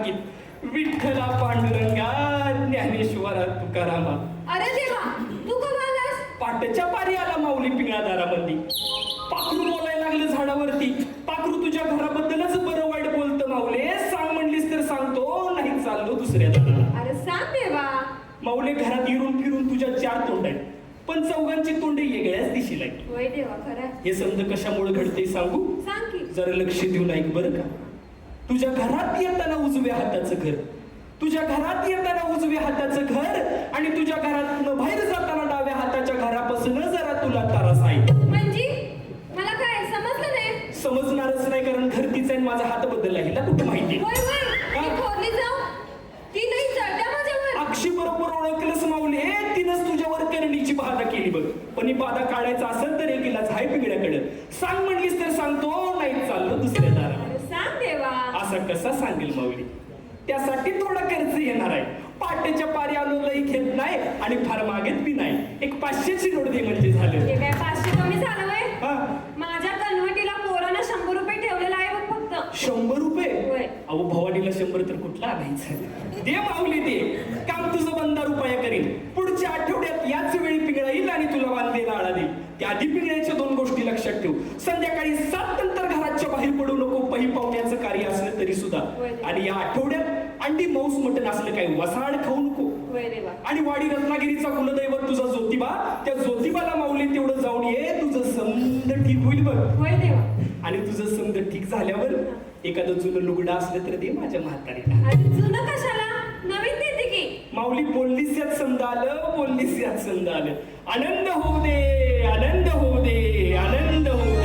टाकीत विठ्ठला पांडुरंगा ज्ञानेश्वरा तुकारामा. अरे देवा, तू कधी आलास? पाटच्या पारी आला माऊली पिंगळादारामध्ये. पाखरू बोलायला लागलं झाडावरती. पाखरू तुझ्या घराबद्दलच बरं वाईट बोलतं माऊले. सांग म्हणलीस तर सांगतो, नाही चाललो दुसऱ्या दाराला. अरे सांग देवा. माऊले घरात येऊन फिरून तुझ्या 4 तोंड आहेत, पण चौघांची तोंडे वेगळ्याच दिशेला आहेत. होय देवा, खरं. हे समज कशामुळे घडते सांगू? सांग की. जरा लक्ष देऊन ऐक बरं का. तुझ्या घरात येताना उजव्या हाताचं घर, तुझ्या घरात येताना उजव्या हाताचं घर, आणि तुझ्या घरात बाहेर जाताना डाव्या हाताच्या घरापासून जरा तुला तारास आहे. म्हणजे मला काय समजलं नाही. समजणारच नाही, कारण घर तिचा आहे, माझा हात बदलला. हिला कुठं माहिती? होय होय, मी थोरली जाऊ. ती नाही चढल्या माझ्यावर. अक्षी बरोबर ओळखलंच माऊली. तिनंच तुझ्यावर करणीची बाधा केली बघ. पण ही बाधा काढायचा असेल तर एक इलाज आहे पिंगळ्याकडे. सांग म्हणलीस तर सांगतो, नाही चाललो दुसऱ्या दाराला. अरे सांग देवा. असा कसा सांगेल माऊली? त्यासाठी थोडा खर्च येणार आहे. पाट्याच्या पारी आलो लई घेत नाही आणि फार मागेत बी नाही. एक 500ची नोट दे म्हणजे झालं. हे काय 500 कमी झालं वय? हा, माझ्या कन्व्हर्टीला पोरानं 100 रुपये ठेवलेला आहे बघ फक्त. 100 रुपये? होय. अहो भवानीला 100 तर कुठला आणायचं? दे माऊली दे. काम तुझं 15 रुपया करीन. पुढच्या आठवड्यात याच वेळी पिंगळा येईल आणि तुला बांधलेला आळा दे. त्या आधी पिंगळ्याच्या 2 गोष्टी लक्षात ठेव. संध्याकाळी 7 नंतर घराच्या बाहेर पडू नको. पही पाहुण्याचं कार्य असलं तरी सुद्धा. आणि या आठवड्यात अंडी मांस मटण असलं काही वसाड खाऊ नको. होय देवा. आणि वाडी रत्नागिरीचा कुलदैवत तुझा ज्योतिबा, त्या ज्योतिबाला माऊली तेवढं जाऊन ये. तुझं समद ठीक होईल बघ. होय देवा. आणि तुझं समद ठीक झाल्यावर एखादं जुनं लुगडं असलं तर दे माझ्या म्हातारीला. आणि जुनं कशाला? नवीन देते की. माऊली बोललीस यात समज आलं, बोललीस यात समज आलं. आनंद होऊ दे, आनंद होऊ दे, आनंद होऊ दे.